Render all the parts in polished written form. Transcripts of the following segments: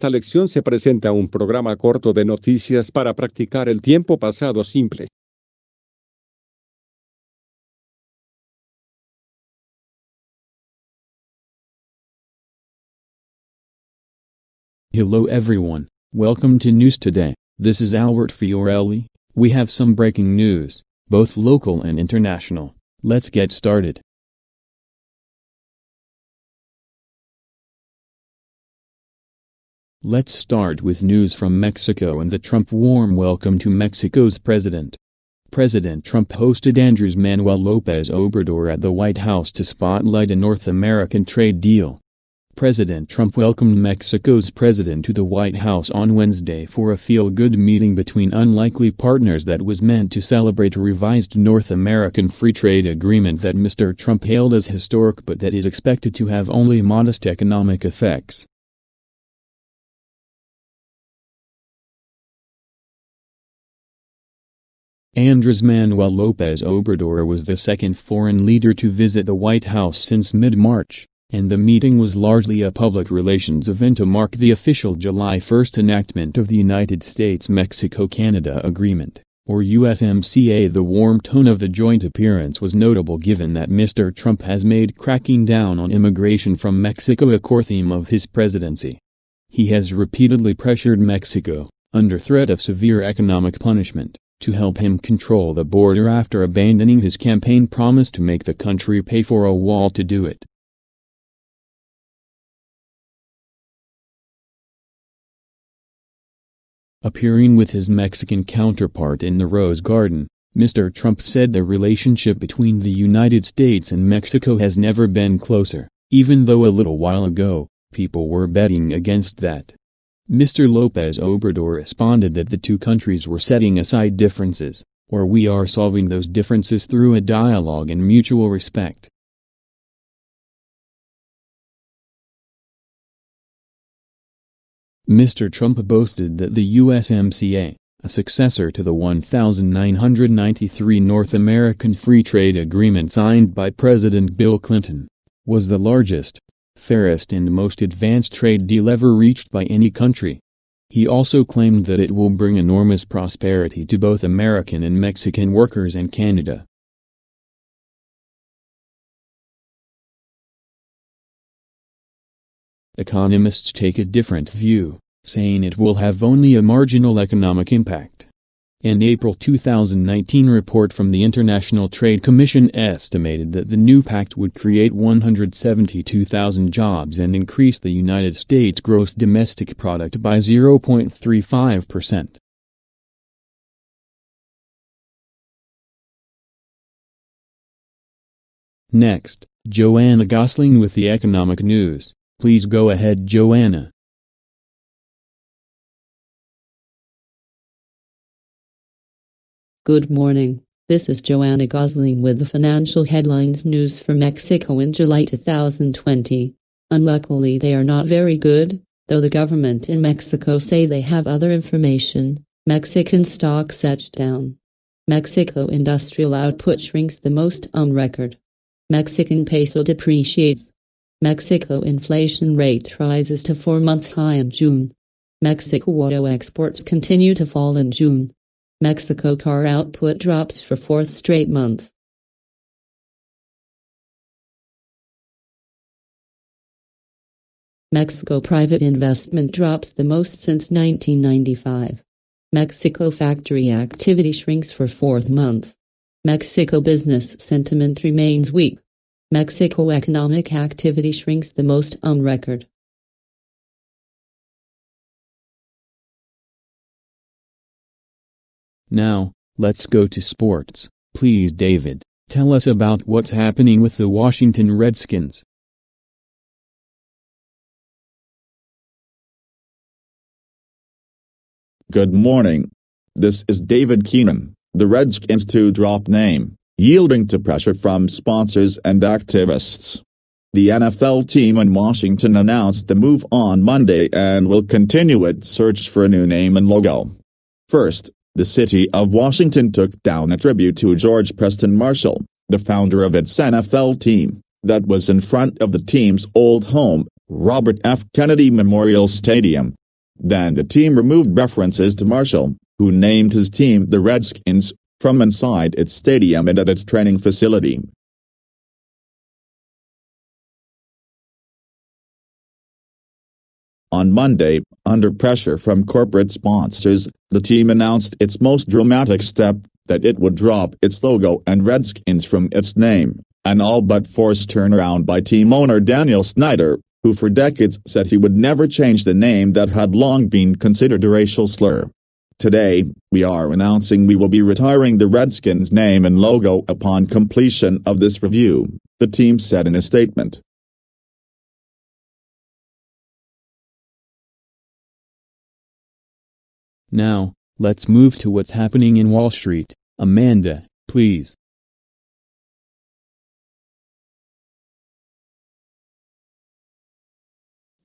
esta lección se presenta un programa corto de noticias para practicar el tiempo pasado simple. Hello everyone, welcome to News Today. This is Albert Fiorelli. We have some breaking news, both local and international. Let's get started. Let's start with news from Mexico and the Trump warm welcome to Mexico's president. President Trump hosted Andrés Manuel López Obrador at the White House to spotlight a North American trade deal. President Trump welcomed Mexico's president to the White House on Wednesday for a feel-good meeting between unlikely partners that was meant to celebrate a revised North American free trade agreement that Mr. Trump hailed as historic but that is expected to have only modest economic effects. Andrés Manuel López Obrador was the second foreign leader to visit the White House since mid-March, and the meeting was largely a public relations event to mark the official July 1 enactment of the United States-Mexico-Canada Agreement, or USMCA. The warm tone of the joint appearance was notable given that Mr. Trump has made cracking down on immigration from Mexico a core theme of his presidency. He has repeatedly pressured Mexico, under threat of severe economic punishment, to help him control the border after abandoning his campaign promise to make the country pay for a wall to do it. Appearing with his Mexican counterpart in the Rose Garden, Mr. Trump said the relationship between the United States and Mexico has never been closer, even though a little while ago, people were betting against that. Mr. López Obrador responded that the two countries were setting aside differences, or we are solving those differences through a dialogue and mutual respect. Mr. Trump boasted that the USMCA, a successor to the 1993 North American Free Trade Agreement signed by President Bill Clinton, was the largest, fairest and most advanced trade deal ever reached by any country. He also claimed that it will bring enormous prosperity to both American and Mexican workers and Canada. Economists take a different view, saying it will have only a marginal economic impact. An April 2019 report from the International Trade Commission estimated that the new pact would create 172,000 jobs and increase the United States gross domestic product by 0.35%. Next, Joanna Gosling with the economic news. Please go ahead, Joanna. Good morning, this is Joanna Gosling with the financial headlines news for Mexico in July 2020. Unluckily they are not very good, though the government in Mexico say they have other information. Mexican stocks edged down. Mexico industrial output shrinks the most on record. Mexican peso depreciates. Mexico inflation rate rises to 4-month high in June. Mexico auto exports continue to fall in June. Mexico car output drops for 4th straight month. Mexico private investment drops the most since 1995. Mexico factory activity shrinks for 4th month. Mexico business sentiment remains weak. Mexico economic activity shrinks the most on record. Now, let's go to sports. Please, David, tell us about what's happening with the Washington Redskins. Good morning. This is David Keenan. The Redskins to drop name, yielding to pressure from sponsors and activists. The NFL team in Washington announced the move on Monday and will continue its search for a new name and logo. First, the city of Washington took down a tribute to George Preston Marshall, the founder of its NFL team, that was in front of the team's old home, Robert F. Kennedy Memorial Stadium. Then the team removed references to Marshall, who named his team the Redskins, from inside its stadium and at its training facility. On Monday, under pressure from corporate sponsors, the team announced its most dramatic step, that it would drop its logo and Redskins from its name, an all-but forced turnaround by team owner Daniel Snyder, who for decades said he would never change the name that had long been considered a racial slur. Today, we are announcing we will be retiring the Redskins name and logo upon completion of this review, the team said in a statement. Now, let's move to what's happening in Wall Street. Amanda, please.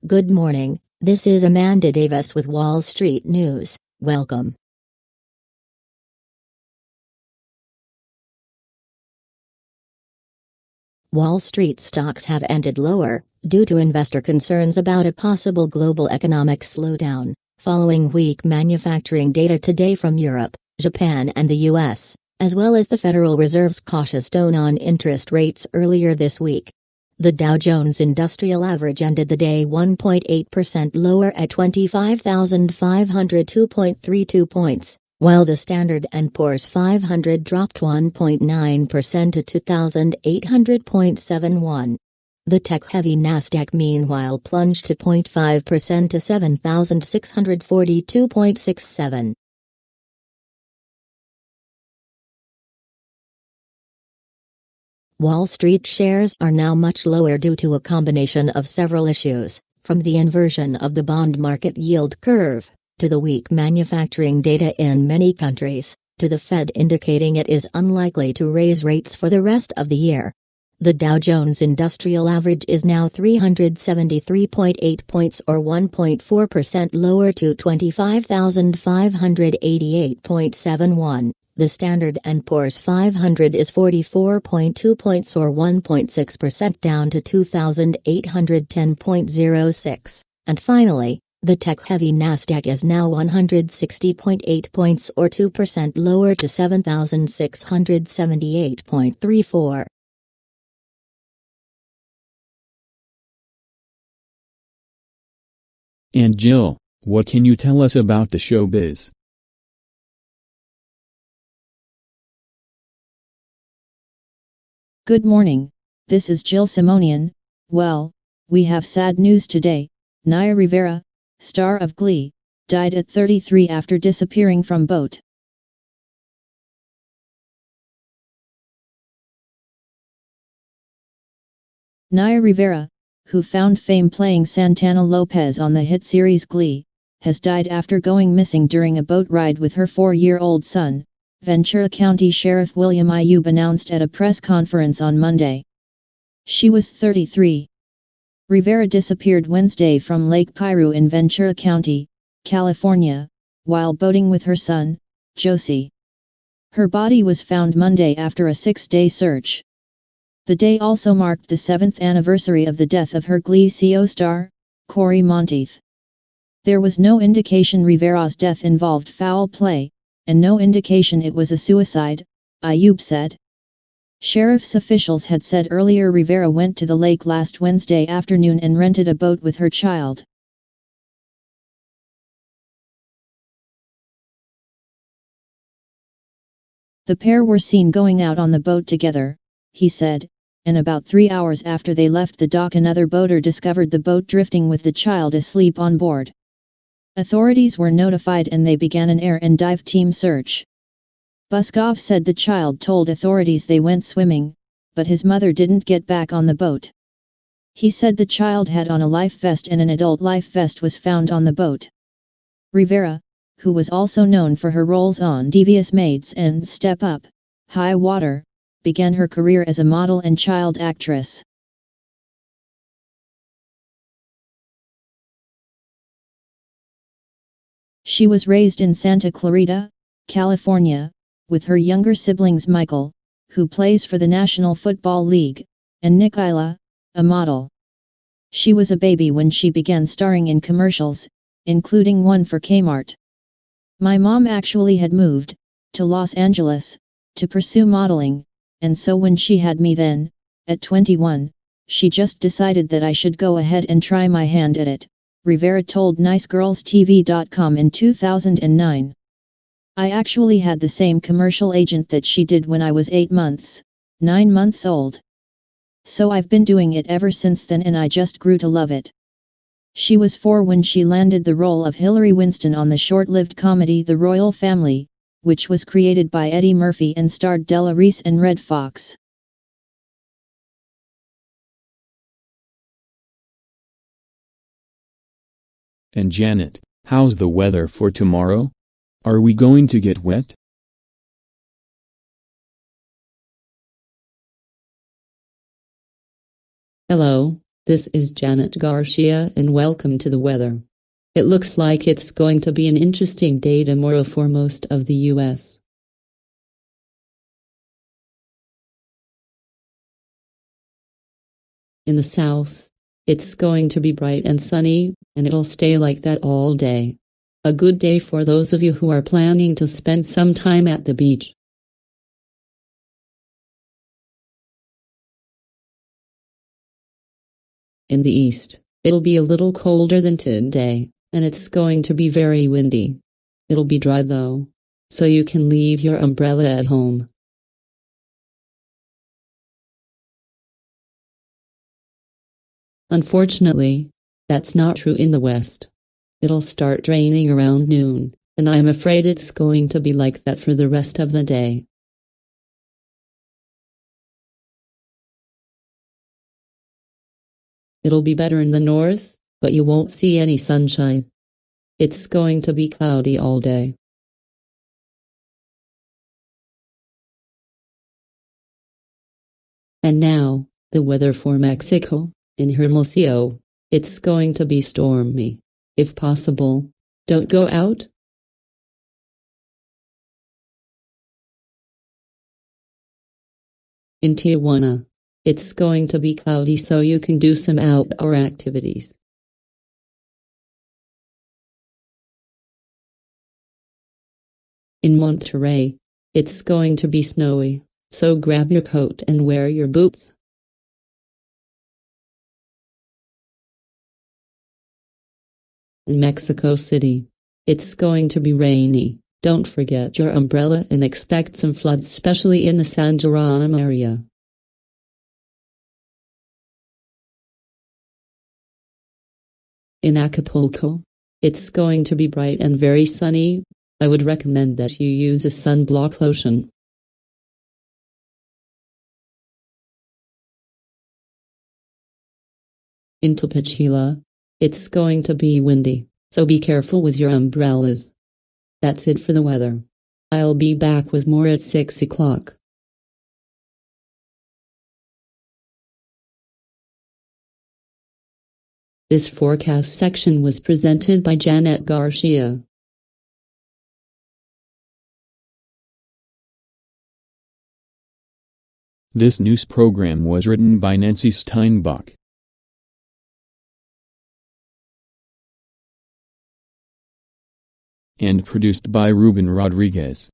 Good morning, this is Amanda Davis with Wall Street News. Welcome. Wall Street stocks have ended lower, due to investor concerns about a possible global economic slowdown, following weak manufacturing data today from Europe, Japan and the US, as well as the Federal Reserve's cautious tone on interest rates earlier this week. The Dow Jones Industrial Average ended the day 1.8% lower at 25,502.32 points, while the Standard & Poor's 500 dropped 1.9% to 2,800.71. The tech-heavy Nasdaq meanwhile plunged to 0.5% to 7,642.67. Wall Street shares are now much lower due to a combination of several issues, from the inversion of the bond market yield curve, to the weak manufacturing data in many countries, to the Fed indicating it is unlikely to raise rates for the rest of the year. The Dow Jones Industrial Average is now 373.8 points or 1.4% lower to 25,588.71. The Standard & Poor's 500 is 44.2 points or 1.6% down to 2,810.06. And finally, the tech-heavy Nasdaq is now 160.8 points or 2% lower to 7,678.34. And Jill, what can you tell us about the showbiz? Good morning, this is Jill Simonian. Well, we have sad news today. Naya Rivera, star of Glee, died at 33 after disappearing from boat. Naya Rivera, who found fame playing Santana Lopez on the hit series Glee, has died after going missing during a boat ride with her 4-year-old son, Ventura County Sheriff William Ayub announced at a press conference on Monday. She was 33. Rivera disappeared Wednesday from Lake Piru in Ventura County, California, while boating with her son, Josie. Her body was found Monday after a 6-day search. The day also marked the 7th anniversary of the death of her Glee co-star, Corey Monteith. There was no indication Rivera's death involved foul play, and no indication it was a suicide, Ayub said. Sheriff's officials had said earlier Rivera went to the lake last Wednesday afternoon and rented a boat with her child. The pair were seen going out on the boat together, he said, and about 3 hours after they left the dock another boater discovered the boat drifting with the child asleep on board. Authorities were notified and they began an air and dive team search. Buskov said the child told authorities they went swimming, but his mother didn't get back on the boat. He said the child had on a life vest and an adult life vest was found on the boat. Rivera, who was also known for her roles on Devious Maids and Step Up, High Water, began her career as a model and child actress. She was raised in Santa Clarita, California, with her younger siblings Michael, who plays for the National Football League, and Nikayla, a model. She was a baby when she began starring in commercials, including one for Kmart. My mom actually had moved to Los Angeles to pursue modeling, and so when she had me then, at 21, she just decided that I should go ahead and try my hand at it, Rivera told NiceGirlsTV.com in 2009. I actually had the same commercial agent that she did when I was 9 months old. So I've been doing it ever since then and I just grew to love it. She was 4 when she landed the role of Hillary Winston on the short-lived comedy The Royal Family, which was created by Eddie Murphy and starred Della Reese and Red Fox. And Janet, how's the weather for tomorrow? Are we going to get wet? Hello, this is Janet Garcia and welcome to the weather. It looks like it's going to be an interesting day tomorrow for most of the U.S. In the south, it's going to be bright and sunny, and it'll stay like that all day. A good day for those of you who are planning to spend some time at the beach. In the east, it'll be a little colder than today, and it's going to be very windy. It'll be dry though, so you can leave your umbrella at home. Unfortunately, that's not true in the west. It'll start raining around noon, and I'm afraid it's going to be like that for the rest of the day. It'll be better in the north, but you won't see any sunshine. It's going to be cloudy all day. And now, the weather for Mexico. In Hermosillo, it's going to be stormy. If possible, don't go out. In Tijuana, it's going to be cloudy so you can do some outdoor activities. In Monterrey, it's going to be snowy, so grab your coat and wear your boots. In Mexico City, it's going to be rainy. Don't forget your umbrella and expect some floods, especially in the San Jeronimo area. In Acapulco, it's going to be bright and very sunny. I would recommend that you use a sunblock lotion. In Tapachula, it's going to be windy, so be careful with your umbrellas. That's it for the weather. I'll be back with more at 6 o'clock. This forecast section was presented by Janet Garcia. This news program was written by Nancy Steinbach and produced by Ruben Rodriguez.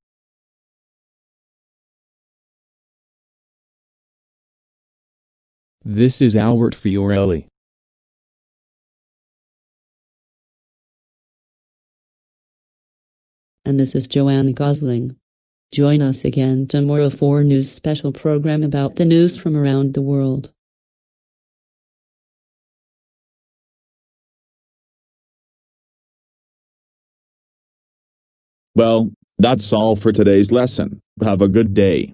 This is Albert Fiorelli. And this is Joanna Gosling. Join us again tomorrow for a news special program about the news from around the world. Well, that's all for today's lesson. Have a good day.